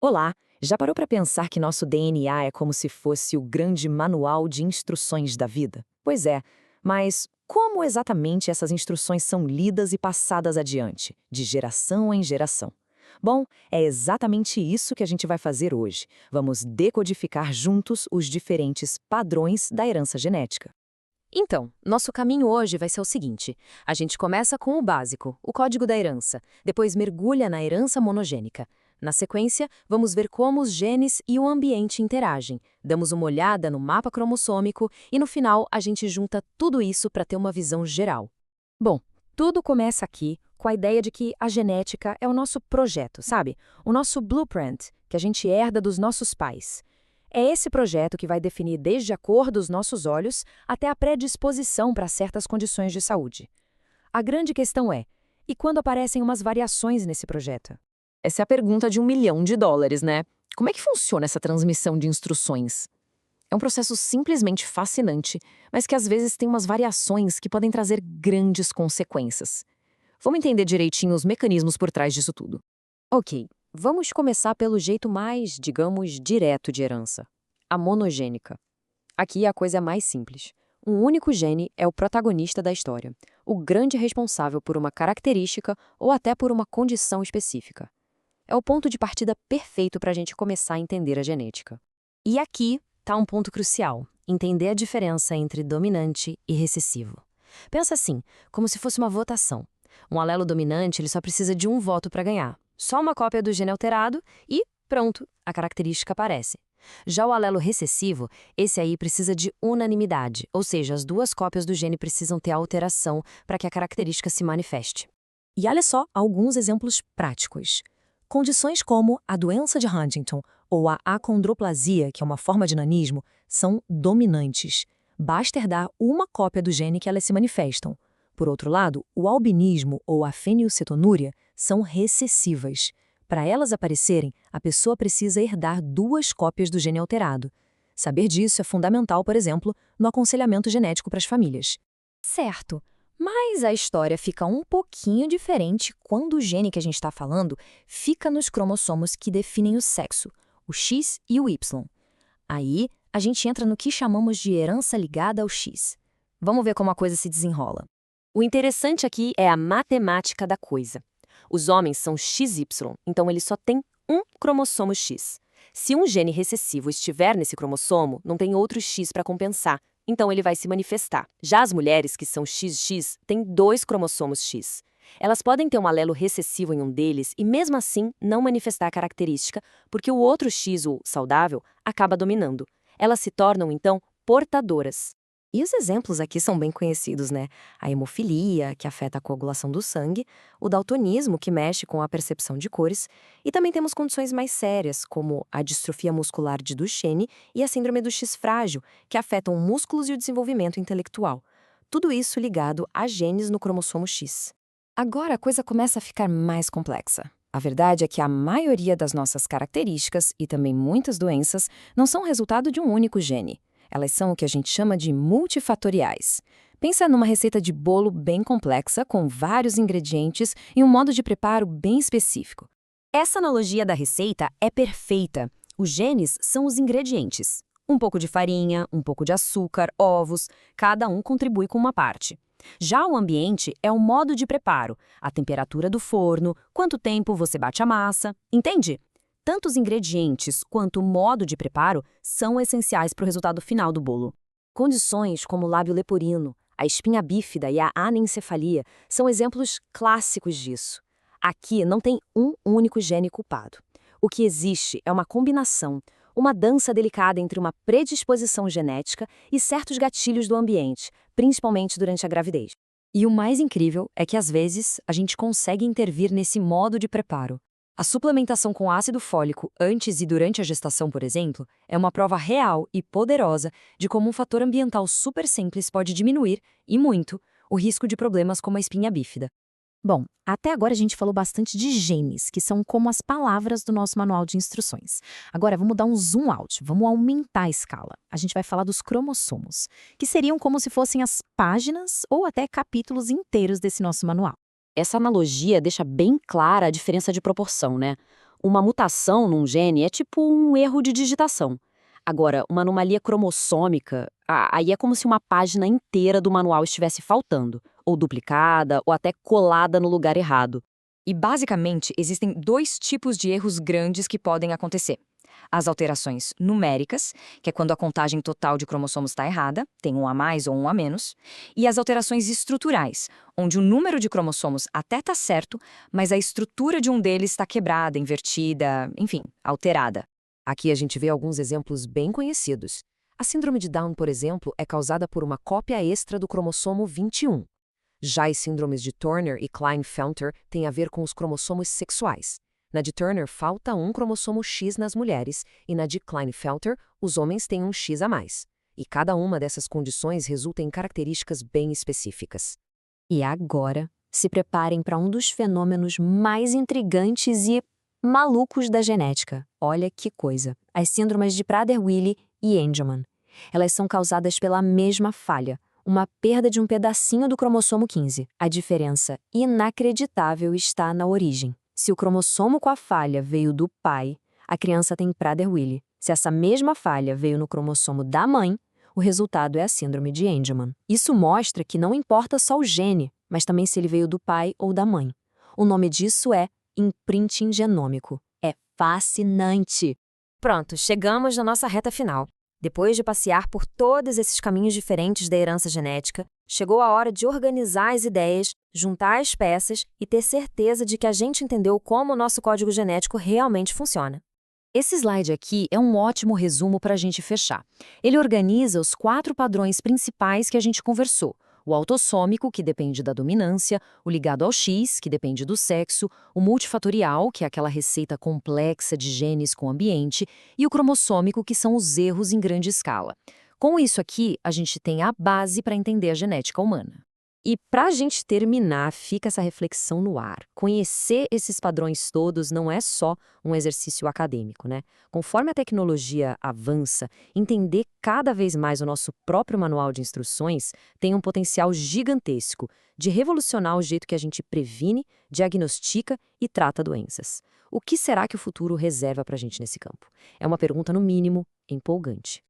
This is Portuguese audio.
Olá, já parou para pensar que nosso DNA é como se fosse o grande manual de instruções da vida? Pois é, mas como exatamente essas instruções são lidas e passadas adiante, de geração em geração? Bom, é exatamente isso que a gente vai fazer hoje. Vamos decodificar juntos os diferentes padrões da herança genética. Então, nosso caminho hoje vai ser o seguinte: a gente começa com o básico, o código da herança, depois mergulha na herança monogênica. Na sequência, vamos ver como os genes e o ambiente interagem, damos uma olhada no mapa cromossômico e, no final, a gente junta tudo isso para ter uma visão geral. Bom, tudo começa aqui com a ideia de que a genética é o nosso projeto, sabe? O nosso blueprint, que a gente herda dos nossos pais. É esse projeto que vai definir desde a cor dos nossos olhos até a predisposição para certas condições de saúde. A grande questão é, e quando aparecem umas variações nesse projeto? Essa é a pergunta de US$ 1 milhão, né? Como é que funciona essa transmissão de instruções? É um processo simplesmente fascinante, mas que às vezes tem umas variações que podem trazer grandes consequências. Vamos entender direitinho os mecanismos por trás disso tudo. Ok, vamos começar pelo jeito mais, digamos, direto de herança. A monogênica. Aqui a coisa é mais simples. Um único gene é o protagonista da história, o grande responsável por uma característica ou até por uma condição específica. É o ponto de partida perfeito para a gente começar a entender a genética. E aqui está um ponto crucial: entender a diferença entre dominante e recessivo. Pensa assim, como se fosse uma votação. Um alelo dominante ele só precisa de um voto para ganhar. Só uma cópia do gene alterado e, pronto, a característica aparece. Já o alelo recessivo, esse aí precisa de unanimidade, ou seja, as duas cópias do gene precisam ter alteração para que a característica se manifeste. E olha só alguns exemplos práticos. Condições como a doença de Huntington ou a acondroplasia, que é uma forma de nanismo, são dominantes. Basta herdar uma cópia do gene que elas se manifestam. Por outro lado, o albinismo ou a fenilcetonúria são recessivas. Para elas aparecerem, a pessoa precisa herdar duas cópias do gene alterado. Saber disso é fundamental, por exemplo, no aconselhamento genético para as famílias. Certo, mas a história fica um pouquinho diferente quando o gene que a gente está falando fica nos cromossomos que definem o sexo, o X e o Y. Aí, a gente entra no que chamamos de herança ligada ao X. Vamos ver como a coisa se desenrola. O interessante aqui é a matemática da coisa. Os homens são XY, então eles só têm um cromossomo X. Se um gene recessivo estiver nesse cromossomo, não tem outro X para compensar, então ele vai se manifestar. Já as mulheres que são XX têm dois cromossomos X. Elas podem ter um alelo recessivo em um deles e mesmo assim não manifestar a característica, porque o outro X, o saudável, acaba dominando. Elas se tornam, então, portadoras. E os exemplos aqui são bem conhecidos, né? A hemofilia, que afeta a coagulação do sangue, o daltonismo, que mexe com a percepção de cores, e também temos condições mais sérias, como a distrofia muscular de Duchenne e a síndrome do X frágil, que afetam músculos e o desenvolvimento intelectual. Tudo isso ligado a genes no cromossomo X. Agora a coisa começa a ficar mais complexa. A verdade é que a maioria das nossas características e também muitas doenças não são resultado de um único gene. Elas são o que a gente chama de multifatoriais. Pensa numa receita de bolo bem complexa, com vários ingredientes e um modo de preparo bem específico. Essa analogia da receita é perfeita. Os genes são os ingredientes. Um pouco de farinha, um pouco de açúcar, ovos, cada um contribui com uma parte. Já o ambiente é o modo de preparo, a temperatura do forno, quanto tempo você bate a massa, entende? Tanto os ingredientes quanto o modo de preparo são essenciais para o resultado final do bolo. Condições como o lábio leporino, a espinha bífida e a anencefalia são exemplos clássicos disso. Aqui não tem um único gene culpado. O que existe é uma combinação, uma dança delicada entre uma predisposição genética e certos gatilhos do ambiente, principalmente durante a gravidez. E o mais incrível é que, às vezes, a gente consegue intervir nesse modo de preparo. A suplementação com ácido fólico antes e durante a gestação, por exemplo, é uma prova real e poderosa de como um fator ambiental super simples pode diminuir, e muito, o risco de problemas como a espinha bífida. Bom, até agora a gente falou bastante de genes, que são como as palavras do nosso manual de instruções. Agora vamos dar um zoom out, vamos aumentar a escala. A gente vai falar dos cromossomos, que seriam como se fossem as páginas ou até capítulos inteiros desse nosso manual. Essa analogia deixa bem clara a diferença de proporção, né? Uma mutação num gene é tipo um erro de digitação. Agora, uma anomalia cromossômica, aí é como se uma página inteira do manual estivesse faltando, ou duplicada, ou até colada no lugar errado. E, basicamente, existem dois tipos de erros grandes que podem acontecer. As alterações numéricas, que é quando a contagem total de cromossomos está errada, tem um a mais ou um a menos, e as alterações estruturais, onde o número de cromossomos até está certo, mas a estrutura de um deles está quebrada, invertida, enfim, alterada. Aqui a gente vê alguns exemplos bem conhecidos. A síndrome de Down, por exemplo, é causada por uma cópia extra do cromossomo 21. Já as síndromes de Turner e Klinefelter têm a ver com os cromossomos sexuais. Na de Turner, falta um cromossomo X nas mulheres, e na de Klinefelter, os homens têm um X a mais. E cada uma dessas condições resulta em características bem específicas. E agora, se preparem para um dos fenômenos mais intrigantes e malucos da genética. Olha que coisa. As síndromes de Prader-Willi e Angelman. Elas são causadas pela mesma falha, uma perda de um pedacinho do cromossomo 15. A diferença inacreditável está na origem. Se o cromossomo com a falha veio do pai, a criança tem Prader-Willi. Se essa mesma falha veio no cromossomo da mãe, o resultado é a síndrome de Angelman. Isso mostra que não importa só o gene, mas também se ele veio do pai ou da mãe. O nome disso é imprinting genômico. É fascinante! Pronto, chegamos na nossa reta final. Depois de passear por todos esses caminhos diferentes da herança genética, chegou a hora de organizar as ideias, juntar as peças e ter certeza de que a gente entendeu como o nosso código genético realmente funciona. Esse slide aqui é um ótimo resumo para a gente fechar. Ele organiza os 4 padrões principais que a gente conversou. O autossômico, que depende da dominância, o ligado ao X, que depende do sexo, o multifatorial, que é aquela receita complexa de genes com ambiente, e o cromossômico, que são os erros em grande escala. Com isso aqui, a gente tem a base para entender a genética humana. E para a gente terminar, fica essa reflexão no ar. Conhecer esses padrões todos não é só um exercício acadêmico, né? Conforme a tecnologia avança, entender cada vez mais o nosso próprio manual de instruções tem um potencial gigantesco de revolucionar o jeito que a gente previne, diagnostica e trata doenças. O que será que o futuro reserva para a gente nesse campo? É uma pergunta, no mínimo, empolgante.